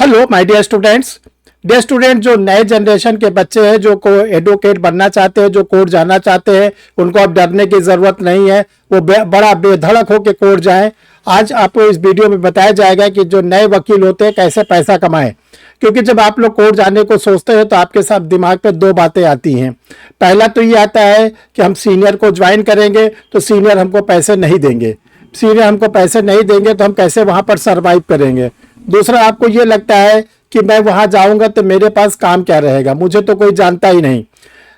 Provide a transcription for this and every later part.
Hello my dear students. Dear student, जो नए generation के बच्चे हैं जो को एडवोकेट बनना चाहते हैं, जो कोर्ट जाना चाहते हैं, उनको अब डरने की ज़रूरत नहीं है। वो बड़ा बेधड़क होकर कोर्ट जाएं। आज आपको इस वीडियो में बताया जाएगा कि जो नए वकील होते हैं कैसे पैसा कमाएं। क्योंकि जब आप लोग कोर्ट जाने को सोचते हैं तो आपके साथ दिमाग पे दो बातें आती हैं। पहला तो ये आता है कि हम सीनियर को ज्वाइन करेंगे तो सीनियर हमको पैसे नहीं देंगे, सीनियर हमको पैसे नहीं देंगे तो हम कैसे वहाँ पर सर्वाइव करेंगे। दूसरा, आपको ये लगता है कि मैं वहाँ जाऊँगा तो मेरे पास काम क्या रहेगा, मुझे तो कोई जानता ही नहीं।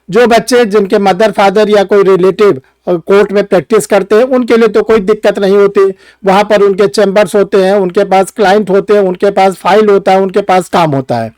जो बच्चे जिनके मदर फादर या कोई रिलेटिव कोर्ट में प्रैक्टिस करते हैं उनके लिए तो कोई दिक्कत नहीं होती। वहाँ पर उनके चैम्बर्स होते हैं, उनके पास क्लाइंट होते हैं, उनके पास फाइल होता है, उनके पास काम होता है।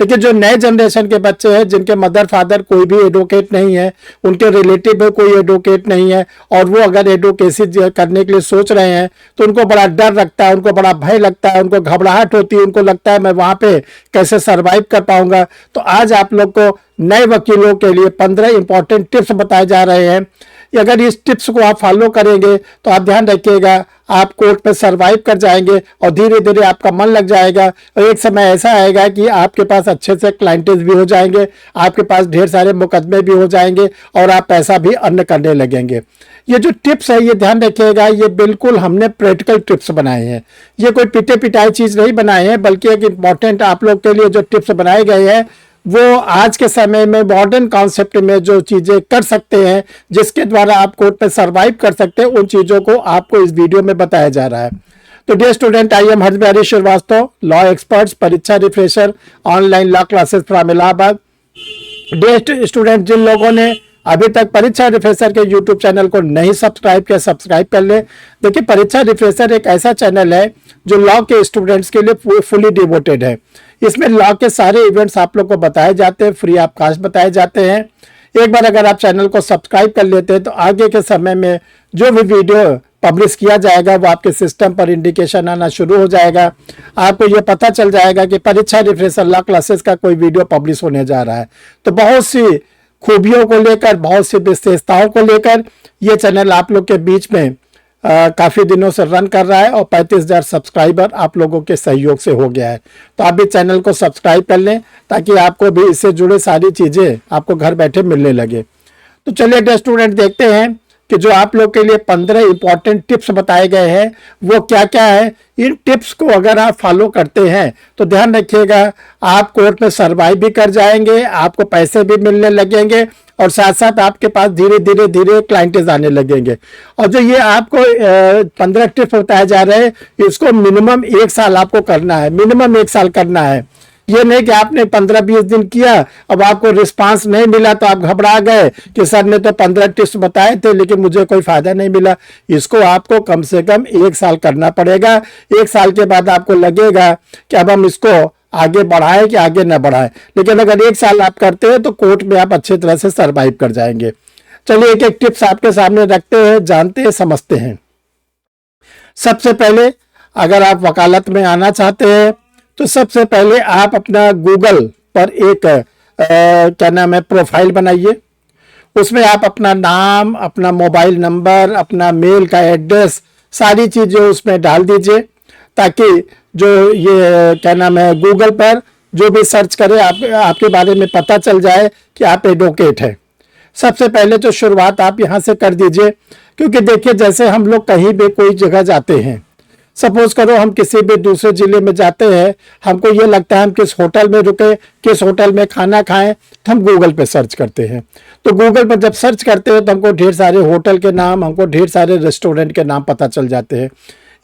लेकिन जो नए जनरेशन के बच्चे हैं जिनके मदर फादर कोई भी एडवोकेट नहीं है, उनके रिलेटिव में कोई एडवोकेट नहीं है, और वो अगर एडवोकेसी करने के लिए सोच रहे हैं तो उनको बड़ा डर लगता है, उनको बड़ा भय लगता है, उनको घबराहट होती है, उनको लगता है मैं वहाँ पे कैसे सर्वाइव कर पाऊंगा। तो आज आप लोग को नए वकीलों के लिए 15 इंपॉर्टेंट टिप्स बताए जा रहे हैं। अगर इस टिप्स को आप फॉलो करेंगे तो आप ध्यान रखिएगा, आप कोर्ट में सरवाइव कर जाएंगे और धीरे धीरे आपका मन लग जाएगा। और एक समय ऐसा आएगा कि आपके पास अच्छे से क्लाइंटेज भी हो जाएंगे, आपके पास ढेर सारे मुकदमे भी हो जाएंगे और आप पैसा भी अर्न करने लगेंगे। ये जो टिप्स है ये ध्यान रखिएगा, ये बिल्कुल हमने प्रैक्टिकल टिप्स बनाए हैं। ये कोई पिटे पिटाई चीज़ नहीं बनाए हैं, बल्कि एक इम्पॉर्टेंट आप लोग के लिए जो टिप्स बनाए गए हैं वो आज के समय में मॉडर्न कॉन्सेप्ट में जो चीज़ें कर सकते हैं, जिसके द्वारा आप कोर्ट में सर्वाइव कर सकते हैं, उन चीज़ों को आपको इस वीडियो में बताया जा रहा है। तो dear student, I am Harsh Shrivastava, law experts, परीक्षा refresher, online law classes from Allahabad. Dear student, जिन लोगों ने अभी तक परीक्षा रिफ्रेशर के यूट्यूब चैनल को नहीं सब्सक्राइब किया, सब्सक्राइब कर ले। देखिए, परीक्षा रिफ्रेशर एक ऐसा चैनल है जो लॉ के स्टूडेंट्स के लिए फुली डिवोटेड है। इसमें लॉ के सारे इवेंट्स आप लोग को बताए जाते हैं, फ्री ऑफ कॉस्ट बताए जाते हैं। एक बार अगर आप चैनल को सब्सक्राइब कर लेते हैं तो आगे के समय में जो भी वीडियो पब्लिश किया जाएगा वो आपके सिस्टम पर इंडिकेशन आना शुरू हो जाएगा। आपको ये पता चल जाएगा कि परीक्षा रिफ्रेशर लॉ क्लासेस का कोई वीडियो पब्लिश होने जा रहा है। तो बहुत सी खूबियों को लेकर, बहुत सी विशेषताओं को लेकर ये चैनल आप लोग के बीच में काफ़ी दिनों से रन कर रहा है और 35,000 सब्सक्राइबर आप लोगों के सहयोग से हो गया है। तो आप भी चैनल को सब्सक्राइब कर लें ताकि आपको भी इससे जुड़े सारी चीज़ें आपको घर बैठे मिलने लगे। तो चलिए डियर स्टूडेंट, देखते हैं कि जो आप लोग के लिए 15 इंपॉर्टेंट टिप्स बताए गए हैं वो क्या क्या है। इन टिप्स को अगर आप फॉलो करते हैं तो ध्यान रखिएगा, आप कोर्ट में सर्वाइव भी कर जाएंगे, आपको पैसे भी मिलने लगेंगे और साथ साथ आपके पास धीरे धीरे क्लाइंटेज आने लगेंगे। और जो ये आपको 15 टिप्स बताए जा रहे हैं, इसको मिनिमम 1 साल आपको करना है, मिनिमम 1 साल करना है। ये नहीं कि आपने 15-20 दिन किया, अब आपको रिस्पांस नहीं मिला तो आप घबरा गए कि सर ने तो 15 टिप्स बताए थे लेकिन मुझे कोई फायदा नहीं मिला। इसको आपको कम से कम 1 साल करना पड़ेगा। 1 साल के बाद आपको लगेगा कि अब हम इसको आगे बढ़ाएं कि आगे न बढ़ाएं। लेकिन अगर 1 साल आप करते हैं तो कोर्ट में आप अच्छी तरह से सर्वाइव कर जाएंगे। चलिए एक एक टिप्स आपके सामने रखते हैं, जानते हैं, समझते हैं। सबसे पहले, अगर आप वकालत में आना चाहते हैं तो सबसे पहले आप अपना गूगल पर एक क्या नाम है, प्रोफाइल बनाइए। उसमें आप अपना नाम, अपना मोबाइल नंबर, अपना मेल का एड्रेस, सारी चीज़ें उसमें डाल दीजिए ताकि जो ये क्या नाम है, गूगल पर जो भी सर्च करे आपके बारे में पता चल जाए कि आप एडवोकेट हैं। सबसे पहले तो शुरुआत आप यहाँ से कर दीजिए। क्योंकि देखिए, जैसे हम लोग कहीं भी कोई जगह जाते हैं, सपोज करो हम किसी भी दूसरे जिले में जाते हैं, हमको ये लगता है हम किस होटल में रुके, किस होटल में खाना खाएं, तो हम गूगल पे सर्च करते हैं। तो गूगल पर जब सर्च करते हैं तो हमको ढेर सारे होटल के नाम, हमको ढेर सारे रेस्टोरेंट के नाम पता चल जाते हैं।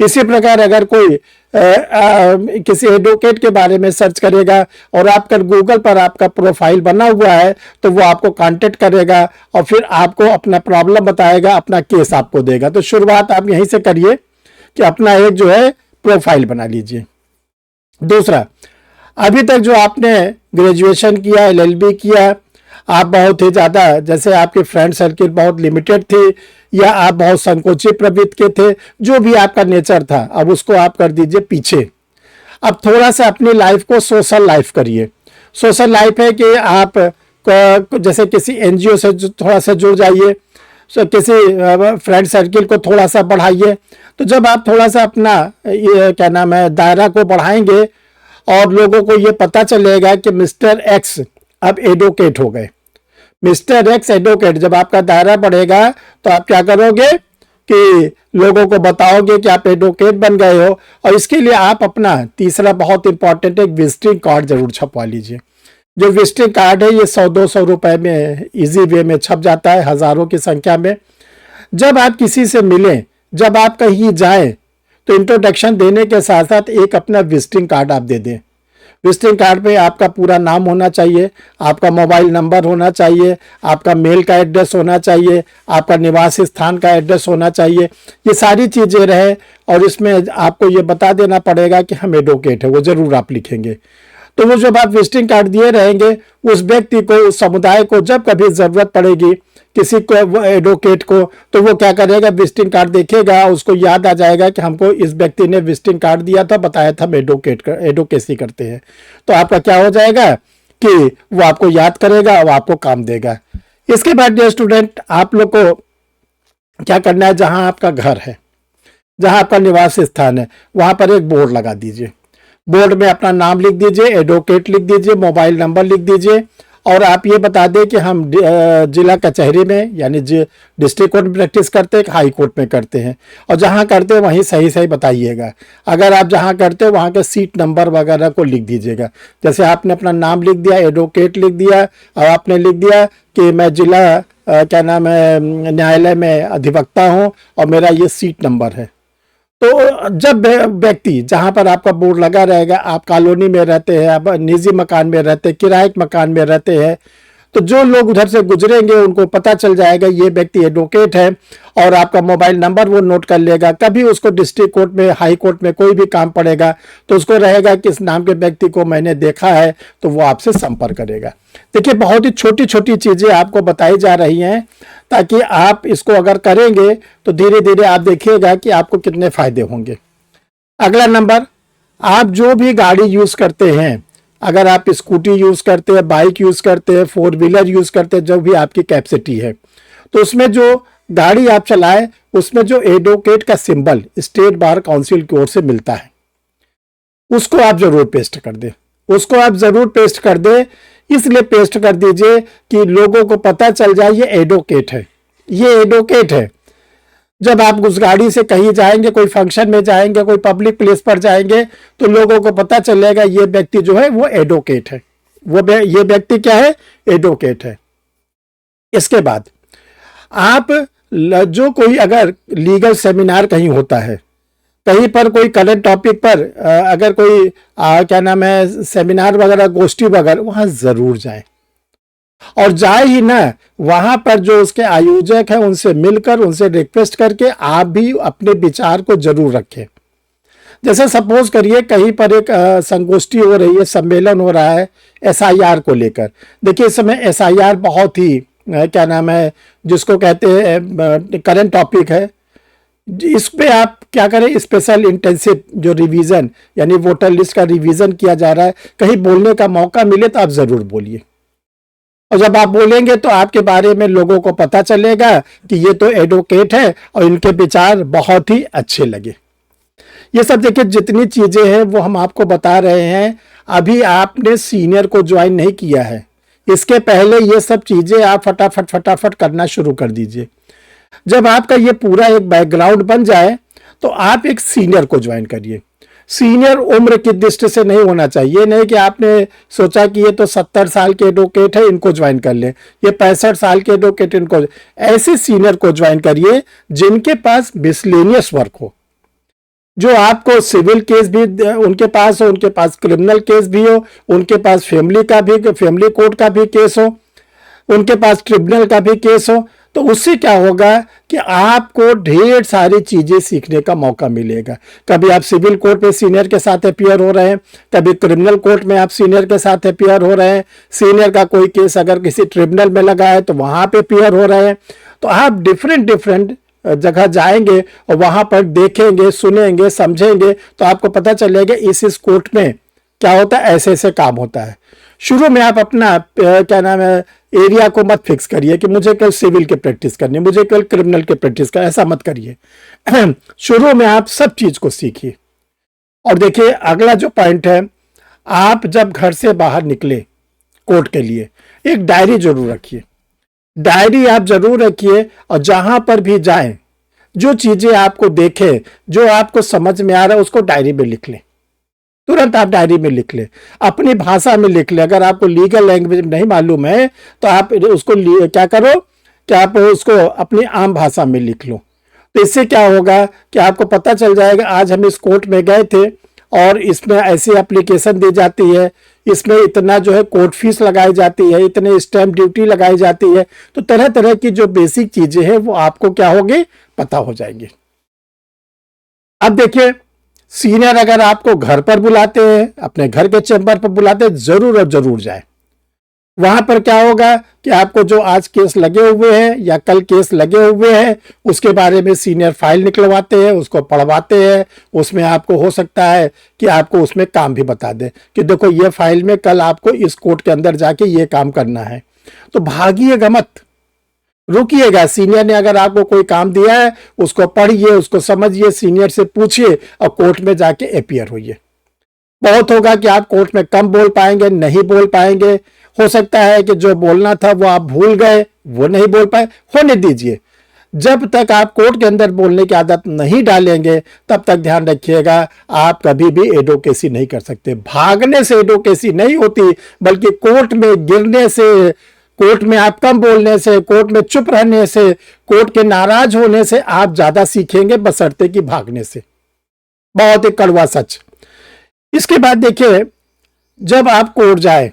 इसी प्रकार अगर कोई किसी एडवोकेट के बारे में सर्च करेगा और आपका गूगल पर आपका प्रोफाइल बना हुआ है तो वो आपको कांटेक्ट करेगा और फिर आपको अपना प्रॉब्लम बताएगा, अपना केस आपको देगा। तो शुरुआत आप यहीं से करिए कि अपना एक जो है प्रोफाइल बना लीजिए। दूसरा, अभी तक जो आपने ग्रेजुएशन किया, LLB किया, आप बहुत ही ज़्यादा, जैसे आपके फ्रेंड सर्किल बहुत लिमिटेड थी या आप बहुत संकोची प्रवृत्ति के थे, जो भी आपका नेचर था, अब उसको आप कर दीजिए पीछे। अब थोड़ा सा अपनी लाइफ को सोशल लाइफ करिए। सोशल लाइफ है कि आप जैसे किसी NGO से थोड़ा सा जुड़ जाइए, किसी फ्रेंड सर्किल को थोड़ा सा बढ़ाइए। तो जब आप थोड़ा सा अपना ये क्या नाम है दायरा को बढ़ाएंगे और लोगों को ये पता चलेगा कि मिस्टर एक्स अब एडवोकेट हो गए। मिस्टर एक्स एडवोकेट, जब आपका दायरा बढ़ेगा तो आप क्या करोगे कि लोगों को बताओगे कि आप एडवोकेट बन गए हो। और इसके लिए आप अपना तीसरा बहुत इंपॉर्टेंट एक विजिटिंग कार्ड जरूर छपवा लीजिए। जो विजिटिंग कार्ड है ये 100-200 रुपए में इजी वे में छप जाता है, हजारों की संख्या में। जब आप किसी से मिलें, जब आप कहीं जाएं, तो इंट्रोडक्शन देने के साथ साथ एक अपना विजिटिंग कार्ड आप दे दें। विजिटिंग कार्ड पे आपका पूरा नाम होना चाहिए, आपका मोबाइल नंबर होना चाहिए, आपका मेल का एड्रेस होना चाहिए, आपका निवास स्थान का एड्रेस होना चाहिए। ये सारी चीज़ें रहे और इसमें आपको ये बता देना पड़ेगा कि हम एडवोकेट है, वो ज़रूर आप लिखेंगे। तो वो जब आप विजिटिंग कार्ड दिए रहेंगे, उस व्यक्ति को, उस समुदाय को जब कभी ज़रूरत पड़ेगी किसी को, एडवोकेट को, तो वो क्या करेगा, विजिटिंग कार्ड देखेगा, उसको याद आ जाएगा कि हमको इस व्यक्ति ने विजिटिंग कार्ड दिया था, बताया था हम एडवोकेसी करते हैं। तो आपका क्या हो जाएगा कि वो आपको याद करेगा और आपको काम देगा। इसके बाद डियर स्टूडेंट, आप लोग को क्या करना है, जहां आपका घर है, जहां आपका निवास स्थान है, वहां पर एक बोर्ड लगा दीजिए। बोर्ड में अपना नाम लिख दीजिए, एडवोकेट लिख दीजिए, मोबाइल नंबर लिख दीजिए और आप ये बता दें कि हम जिला कचहरी में यानी डिस्ट्रिक्ट कोर्ट में प्रैक्टिस करते हैं, हाई कोर्ट में करते हैं। और जहाँ करते हैं वहीं सही सही बताइएगा। अगर आप जहाँ करते हो वहाँ के सीट नंबर वगैरह को लिख दीजिएगा। जैसे आपने अपना नाम लिख दिया, एडवोकेट लिख दिया और आपने लिख दिया कि मैं जिला क्या नाम है न्यायालय में अधिवक्ता हूँ और मेरा ये सीट नंबर है। तो जब व्यक्ति, जहां पर आपका बोर्ड लगा रहेगा, आप कॉलोनी में रहते हैं, आप निजी मकान में रहते हैं, किराए के मकान में रहते हैं, तो जो लोग उधर से गुजरेंगे उनको पता चल जाएगा ये व्यक्ति एडवोकेट है और आपका मोबाइल नंबर वो नोट कर लेगा। कभी उसको डिस्ट्रिक्ट कोर्ट में, हाई कोर्ट में कोई भी काम पड़ेगा तो उसको रहेगा कि इस नाम के व्यक्ति को मैंने देखा है, तो वो आपसे संपर्क करेगा। देखिए, बहुत ही छोटी छोटी चीज़ें आपको बताई जा रही हैं ताकि आप इसको अगर करेंगे तो धीरे धीरे आप देखिएगा कि आपको कितने फायदे होंगे। अगला नंबर, आप जो भी गाड़ी यूज़ करते हैं, अगर आप स्कूटी यूज़ करते हैं, बाइक यूज़ करते हैं, 4 व्हीलर यूज़ करते हैं, जो भी आपकी कैपेसिटी है, तो उसमें जो गाड़ी आप चलाएं उसमें जो एडवोकेट का सिंबल स्टेट बार काउंसिल की ओर से मिलता है उसको आप जरूर पेस्ट कर दें। उसको आप जरूर पेस्ट कर दें, इसलिए पेस्ट कर दीजिए कि लोगों को पता चल जाए ये एडवोकेट है, ये एडवोकेट है। जब आप उस गाड़ी से कहीं जाएंगे, कोई फंक्शन में जाएंगे, कोई पब्लिक प्लेस पर जाएंगे, तो लोगों को पता चलेगा ये व्यक्ति जो है वो एडवोकेट है, ये व्यक्ति क्या है, एडवोकेट है। इसके बाद आप जो कोई अगर लीगल सेमिनार कहीं होता है, कहीं पर कोई करंट टॉपिक पर अगर कोई क्या नाम है सेमिनार वगैरह, गोष्ठी वगैरह, वहां जरूर जाएं। और जाए ही ना, वहां पर जो उसके आयोजक हैं उनसे मिलकर, उनसे रिक्वेस्ट करके आप भी अपने विचार को जरूर रखें। जैसे सपोज करिए कहीं पर एक संगोष्ठी हो रही है, सम्मेलन हो रहा है एसआईआर को लेकर। देखिए, इस समय एसआईआर बहुत ही क्या नाम है जिसको कहते हैं करंट टॉपिक है। इस पे आप क्या करें, स्पेशल इंटेंसिव जो रिवीजन यानी वोटर लिस्ट का रिवीजन किया जा रहा है, कहीं बोलने का मौका मिले तो आप जरूर बोलिए। और जब आप बोलेंगे तो आपके बारे में लोगों को पता चलेगा कि ये तो एडवोकेट है और इनके विचार बहुत ही अच्छे लगे। ये सब देखिए जितनी चीजें हैं वो हम आपको बता रहे हैं। अभी आपने सीनियर को ज्वाइन नहीं किया है, इसके पहले ये सब चीजें आप फटाफट फटाफट करना शुरू कर दीजिए। जब आपका ये पूरा एक बैकग्राउंड बन जाए तो आप एक सीनियर को ज्वाइन करिए। सीनियर उम्र की दृष्टि से नहीं होना चाहिए, नहीं कि आपने सोचा कि ये तो 70 साल के एडवोकेट है इनको ज्वाइन कर लें, ये 65 साल के एडवोकेट इनको, ऐसे सीनियर को ज्वाइन करिए जिनके पास मिसलेनियस वर्क हो, जो आपको सिविल केस भी उनके पास हो, उनके पास क्रिमिनल केस भी हो, उनके पास फैमिली कोर्ट का भी केस हो, उनके पास ट्रिब्यूनल का भी केस हो। तो उससे क्या होगा कि आपको ढेर सारी चीजें सीखने का मौका मिलेगा। कभी आप सिविल कोर्ट में सीनियर के साथ अपियर हो रहे हैं, कभी क्रिमिनल कोर्ट में आप सीनियर के साथ अपियर हो रहे हैं, सीनियर का कोई केस अगर किसी ट्रिब्यूनल में लगा है तो वहां पे अपियर हो रहे हैं। तो आप डिफरेंट जगह जाएंगे और वहां पर देखेंगे, सुनेंगे, समझेंगे, तो आपको पता चलेगा इस कोर्ट में क्या होता है, ऐसे ऐसे काम होता है। शुरू में आप अपना क्या नाम है एरिया को मत फिक्स करिए कि मुझे केवल सिविल के प्रैक्टिस करनी, मुझे केवल क्रिमिनल के प्रैक्टिस करनी, ऐसा मत करिए। शुरू में आप सब चीज को सीखिए। और देखिए, अगला जो पॉइंट है, आप जब घर से बाहर निकले कोर्ट के लिए, एक डायरी जरूर रखिए। डायरी आप जरूर रखिए, और जहां पर भी जाएं, जो चीजें आपको देखे, जो आपको समझ में आ रहा है, उसको डायरी में लिख लें। तुरंत आप डायरी में लिख लें, अपनी भाषा में लिख लें। अगर आपको लीगल लैंग्वेज नहीं मालूम है तो आप उसको क्या करो कि आप उसको अपनी आम भाषा में लिख लो। तो इससे क्या होगा कि आपको पता चल जाएगा, आज हम इस कोर्ट में गए थे और इसमें ऐसी एप्लीकेशन दी जाती है, इसमें इतना जो है कोर्ट फीस लगाई जाती है, इतने स्टैंप ड्यूटी लगाई जाती है। तो तरह तरह की जो बेसिक चीजें हैं वो आपको क्या होगी, पता हो जाएंगी। अब देखिए, सीनियर अगर आपको घर पर बुलाते हैं, अपने घर के चैम्बर पर बुलाते हैं, जरूर और जरूर जाए। वहां पर क्या होगा कि आपको जो आज केस लगे हुए हैं या कल केस लगे हुए हैं उसके बारे में सीनियर फाइल निकलवाते हैं, उसको पढ़वाते हैं। उसमें आपको हो सकता है कि आपको उसमें काम भी बता दें कि देखो ये फाइल में कल आपको इस कोर्ट के अंदर जाके ये काम करना है। तो भागिएगा मत, रुकिएगा। सीनियर ने अगर आपको कोई काम दिया है उसको पढ़िए, उसको समझिए, सीनियर से पूछिए और कोर्ट में जाके अपीयर होइए। बहुत होगा कि आप कोर्ट में कम बोल पाएंगे, नहीं बोल पाएंगे। हो सकता है कि जो बोलना था वो आप भूल गए, वो नहीं बोल पाए, होने दीजिए। जब तक आप कोर्ट के अंदर बोलने की आदत नहीं डालेंगे तब तक ध्यान रखिएगा आप कभी भी एडवोकेसी नहीं कर सकते। भागने से एडवोकेसी नहीं होती, बल्कि कोर्ट में गिरने से, कोर्ट में आप कम बोलने से, कोर्ट में चुप रहने से, कोर्ट के नाराज होने से आप ज्यादा सीखेंगे बशर्ते कि भागने से। बहुत ही कड़वा सच। इसके बाद देखिए, जब आप कोर्ट जाए,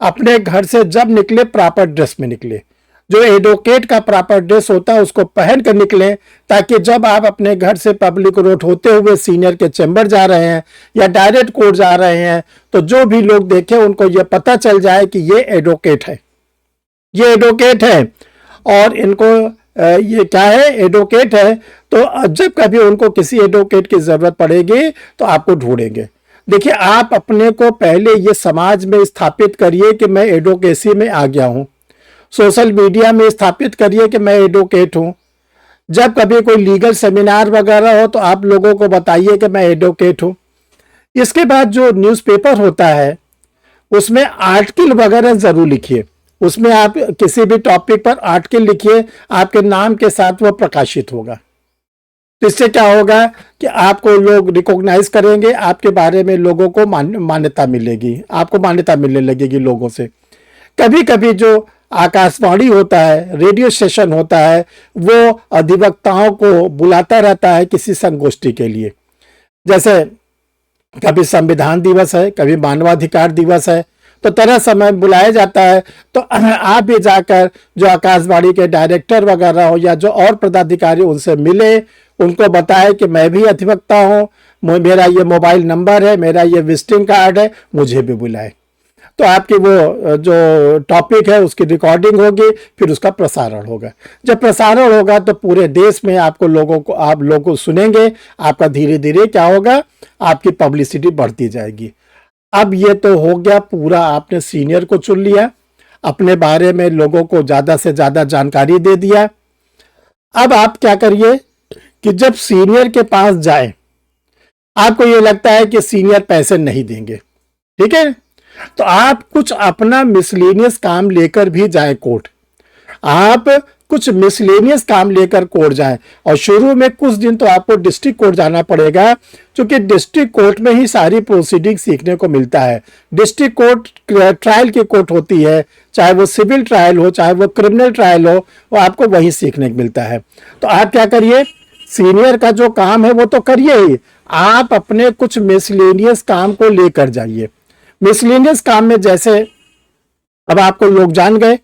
अपने घर से जब निकले प्रॉपर ड्रेस में निकले। जो एडवोकेट का प्रॉपर ड्रेस होता है उसको पहन कर निकले, ताकि जब आप अपने घर से पब्लिक रोड होते हुए सीनियर के चैम्बर जा रहे हैं या डायरेक्ट कोर्ट जा रहे हैं तो जो भी लोग देखें उनको यह पता चल जाए कि ये एडवोकेट है, ये एडवोकेट है। और इनको ये क्या है, एडवोकेट है। तो जब कभी उनको किसी एडवोकेट की जरूरत पड़ेगी तो आपको ढूंढेंगे। देखिए, आप अपने को पहले ये समाज में स्थापित करिए कि मैं एडवोकेसी में आ गया हूं। सोशल मीडिया में स्थापित करिए कि मैं एडवोकेट हूं। जब कभी कोई लीगल सेमिनार वगैरह हो तो आप लोगों को बताइए कि मैं एडवोकेट हूं। इसके बाद जो न्यूज़पेपर होता है उसमें आर्टिकल वगैरह जरूर लिखिए। उसमें आप किसी भी टॉपिक पर आर्टिकल लिखिए, आपके नाम के साथ वो प्रकाशित होगा। तो इससे क्या होगा कि आपको लोग रिकॉग्नाइज करेंगे, आपके बारे में लोगों को मान्यता मिलेगी, आपको मान्यता मिलने लगेगी लोगों से। कभी कभी जो आकाशवाणी होता है, रेडियो स्टेशन होता है, वो अधिवक्ताओं को बुलाता रहता है किसी संगोष्ठी के लिए। जैसे कभी संविधान दिवस है, कभी मानवाधिकार दिवस है, तो तरह समय बुलाया जाता है। तो आप भी जाकर जो आकाशवाणी के डायरेक्टर वगैरह हो या जो और पदाधिकारी उनसे मिले, उनको बताएं कि मैं भी अधिवक्ता हूँ, मेरा ये मोबाइल नंबर है, मेरा ये विजिटिंग कार्ड है, मुझे भी बुलाएं। तो आपकी वो जो टॉपिक है उसकी रिकॉर्डिंग होगी, फिर उसका प्रसारण होगा। जब प्रसारण होगा तो पूरे देश में आपको लोगों को, आप लोगों सुनेंगे। आपका धीरे धीरे क्या होगा, आपकी पब्लिसिटी बढ़ती जाएगी। अब ये तो हो गया पूरा, आपने सीनियर को चुन लिया, अपने बारे में लोगों को ज़्यादा से ज़्यादा जानकारी दे दिया। अब आप क्या करिए कि जब सीनियर के पास जाए, आपको ये लगता है कि सीनियर पैसे नहीं देंगे, ठीक है, तो आप कुछ अपना मिसलेनियस काम लेकर भी जाए कोर्ट। आप कुछ मिसलेनियस काम लेकर कोर्ट जाएं। और शुरू में कुछ दिन तो आपको डिस्ट्रिक्ट कोर्ट जाना पड़ेगा, क्योंकि डिस्ट्रिक्ट कोर्ट में ही सारी प्रोसीडिंग सीखने को मिलता है। डिस्ट्रिक्ट कोर्ट ट्रायल की कोर्ट होती है, चाहे वो सिविल ट्रायल हो चाहे वो क्रिमिनल ट्रायल हो, वो आपको वही सीखने को मिलता है। तो आप क्या करिए, सीनियर का जो काम है वो तो करिए ही, आप अपने कुछ मिसलेनियस काम को लेकर जाइए। मिसलेनियस काम में जैसे अब आपको लोग जान गए,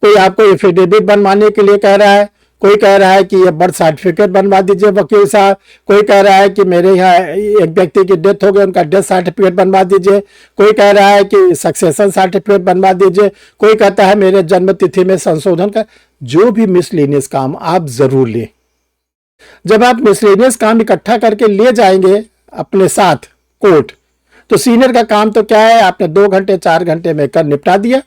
कोई आपको एफिडेविट बनवाने के लिए कह रहा है, कोई कह रहा है कि ये बर्थ सर्टिफिकेट बनवा दीजिए वकील साहब, कोई कह रहा है कि मेरे यहाँ एक व्यक्ति की डेथ हो गई, उनका डेथ सर्टिफिकेट बनवा दीजिए, कोई कह रहा है कि सक्सेशन सर्टिफिकेट बनवा दीजिए, कोई कहता है मेरे जन्म तिथि में संशोधन का। जो भी मिसलेनियस काम आप जरूर लें। जब आप मिसलेनियस काम इकट्ठा करके ले जाएंगे अपने साथ कोर्ट, तो सीनियर का काम तो क्या है, आपने 2 घंटे 4 घंटे में कर निपटा दिया।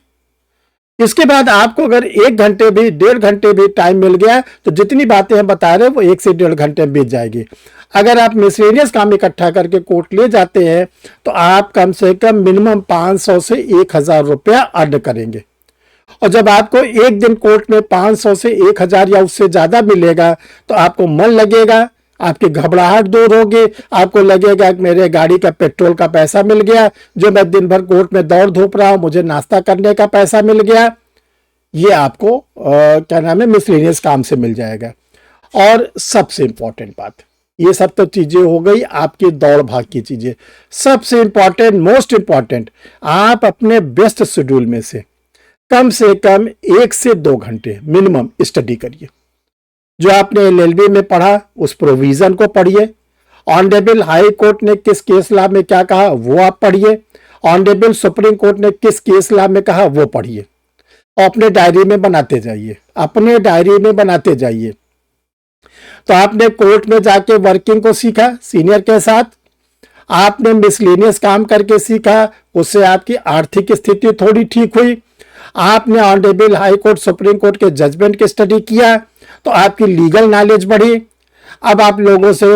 इसके बाद आपको अगर 1 घंटे भी 1.5 घंटे भी टाइम मिल गया तो जितनी बातें हम बता रहे हैं वो 1 से 1.5 घंटे में बीत जाएगी। अगर आप मिसलेनियस काम इकट्ठा करके कोर्ट ले जाते हैं तो आप कम से कम मिनिमम 500 से 1000 रुपया अर्न करेंगे। और जब आपको एक दिन कोर्ट में 500 से 1000 या उससे ज्यादा मिलेगा तो आपको मन लगेगा, आपकी घबराहट दूर होगी, आपको लगेगा कि मेरे गाड़ी का पेट्रोल का पैसा मिल गया, जो मैं दिन भर कोर्ट में दौड़ धूप रहा हूं मुझे नाश्ता करने का पैसा मिल गया। ये आपको क्या नाम है मिसलेनियस काम से मिल जाएगा। और सबसे इंपॉर्टेंट बात, ये सब तो चीजें हो गई आपकी दौड़ भाग की चीजें। सबसे इंपॉर्टेंट, मोस्ट इंपॉर्टेंट, आप अपने व्यस्त शेड्यूल में से कम 1 से 2 घंटे मिनिमम स्टडी करिए। जो आपने एलएलबी में पढ़ा उस प्रोविजन को पढ़िए। ऑनरेबल हाई कोर्ट ने किस केस लॉ में क्या कहा वो आप पढ़िए। ऑनरेबल सुप्रीम कोर्ट ने किस केस लॉ में कहा वो पढ़िए और अपने डायरी में बनाते जाइए, अपने डायरी में बनाते जाइए। तो आपने कोर्ट में जाके वर्किंग को सीखा सीनियर के साथ, आपने मिसलेनियस काम करके सीखा, उससे आपकी आर्थिक स्थिति थोड़ी ठीक हुई। आपने honourable high court supreme court के जजमेंट की स्टडी किया तो आपकी लीगल नॉलेज बढ़ी। अब आप लोगों से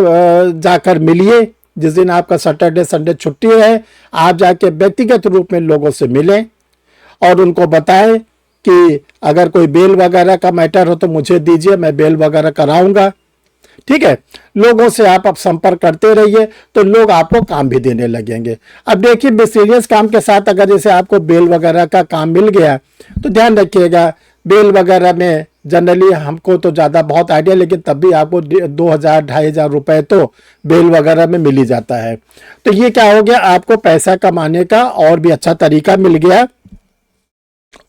जाकर मिलिए, जिस दिन आपका सैटरडे संडे छुट्टी है आप जाके व्यक्तिगत रूप में लोगों से मिलें और उनको बताएं कि अगर कोई बेल वगैरह का मैटर हो तो मुझे दीजिए, मैं बेल वगैरह कराऊंगा। ठीक है, लोगों से आप संपर्क करते रहिए तो लोग आपको काम भी देने लगेंगे। अब देखिए मिसलेनियस काम के साथ अगर जैसे आपको बेल वगैरह का काम मिल गया तो ध्यान रखिएगा बेल वगैरह में जनरली हमको तो ज़्यादा बहुत आइडिया, लेकिन तब भी आपको 2000-2500 रुपए तो बेल वगैरह में मिल ही जाता है। तो ये क्या हो गया, आपको पैसा कमाने का और भी अच्छा तरीका मिल गया।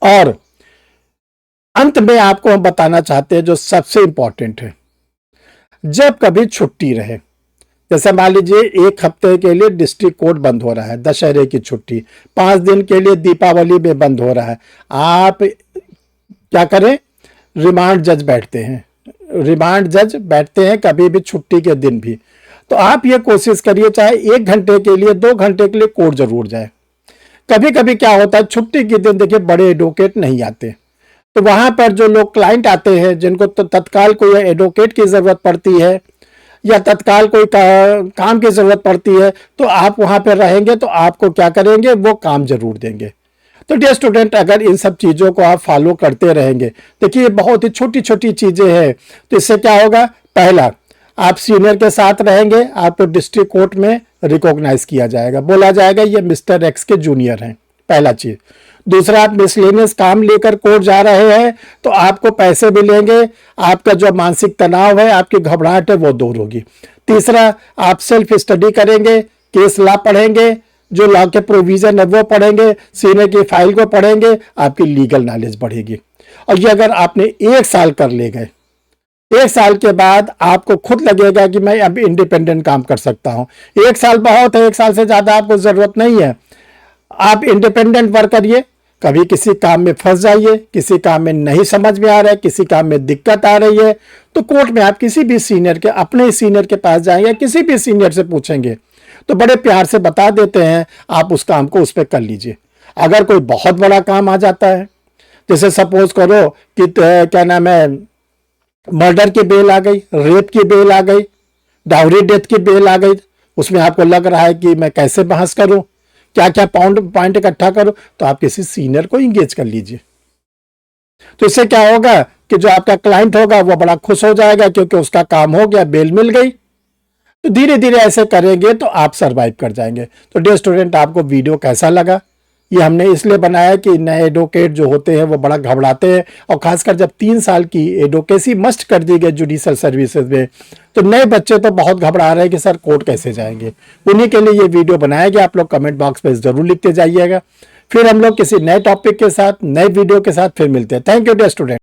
और अंत में आपको हम बताना चाहते हैं जो सबसे इंपॉर्टेंट है, जब कभी छुट्टी रहे, जैसे मान लीजिए 1 हफ्ते के लिए डिस्ट्रिक्ट कोर्ट बंद हो रहा है, दशहरे की छुट्टी, 5 दिन के लिए दीपावली में बंद हो रहा है, आप क्या करें, रिमांड जज बैठते हैं, रिमांड जज बैठते हैं कभी भी छुट्टी के दिन भी। तो आप ये कोशिश करिए चाहे 1 घंटे के लिए 2 घंटे के लिए कोर्ट जरूर जाए। कभी कभी क्या होता है छुट्टी के दिन देखिए बड़े एडवोकेट नहीं आते, तो वहां पर जो लोग क्लाइंट आते हैं जिनको तो तत्काल कोई एडवोकेट की जरूरत पड़ती है या तत्काल कोई काम की जरूरत पड़ती है तो आप वहां पर रहेंगे तो आपको क्या करेंगे, वो काम जरूर देंगे। तो डियर स्टूडेंट, अगर इन सब चीज़ों को आप फॉलो करते रहेंगे, देखिए ये बहुत ही छोटी छोटी चीज़ें हैं, तो इससे क्या होगा, पहला आप सीनियर के साथ रहेंगे, आपको डिस्ट्रिक्ट कोर्ट में रिकॉग्नाइज किया जाएगा, बोला जाएगा ये मिस्टर एक्स के जूनियर हैं, पहला चीज़। दूसरा, आप मिसलेनियस काम लेकर कोर्ट जा रहे हैं तो आपको पैसे मिलेंगे, आपका जो मानसिक तनाव है, आपकी घबराहट है वो दूर होगी। तीसरा, आप सेल्फ स्टडी करेंगे, केस लॉ पढ़ेंगे, जो लॉ के प्रोविजन है वो पढ़ेंगे, सीनियर की फाइल को पढ़ेंगे, आपकी लीगल नॉलेज बढ़ेगी। और ये अगर आपने 1 साल कर ले गए, 1 साल के बाद आपको खुद लगेगा कि मैं अब इंडिपेंडेंट काम कर सकता हूं। 1 साल बहुत है, 1 साल से ज्यादा आपको जरूरत नहीं है। आप इंडिपेंडेंट वर्क करिए, कभी किसी काम में फंस जाइए, किसी काम में नहीं समझ में आ रहा है, किसी काम में दिक्कत आ रही है, तो कोर्ट में आप किसी भी सीनियर के, अपने सीनियर के पास जाएंगे, किसी भी सीनियर से पूछेंगे तो बड़े प्यार से बता देते हैं, आप उस काम को उस पर कर लीजिए। अगर कोई बहुत बड़ा काम आ जाता है, जैसे सपोज करो कि क्या नाम है, मर्डर की बेल आ गई, रेप की बेल आ गई, डाउरी डेथ की बेल आ गई, उसमें आपको लग रहा है कि मैं कैसे बहस करूं, क्या क्या पॉइंट इकट्ठा करूं, तो आप किसी सीनियर को इंगेज कर लीजिए। तो इससे क्या होगा कि जो आपका क्लाइंट होगा वो बड़ा खुश हो जाएगा क्योंकि उसका काम हो गया, बेल मिल गई। तो धीरे धीरे ऐसे करेंगे तो आप सरवाइव कर जाएंगे। तो डियर स्टूडेंट, आपको वीडियो कैसा लगा? ये हमने इसलिए बनाया कि नए एडवोकेट जो होते हैं वो बड़ा घबराते हैं, और खासकर जब 3 साल की एडवोकेसी मस्ट कर दी गई जुडिशियल सर्विसेज में, तो नए बच्चे तो बहुत घबरा रहे हैं कि सर कोर्ट कैसे जाएंगे। उन्हीं के लिए ये वीडियो बनाया गया। आप लोग कमेंट बॉक्स में जरूर लिखते जाइएगा। फिर हम लोग किसी नए टॉपिक के साथ, नए वीडियो के साथ फिर मिलते हैं। Thank you dear student.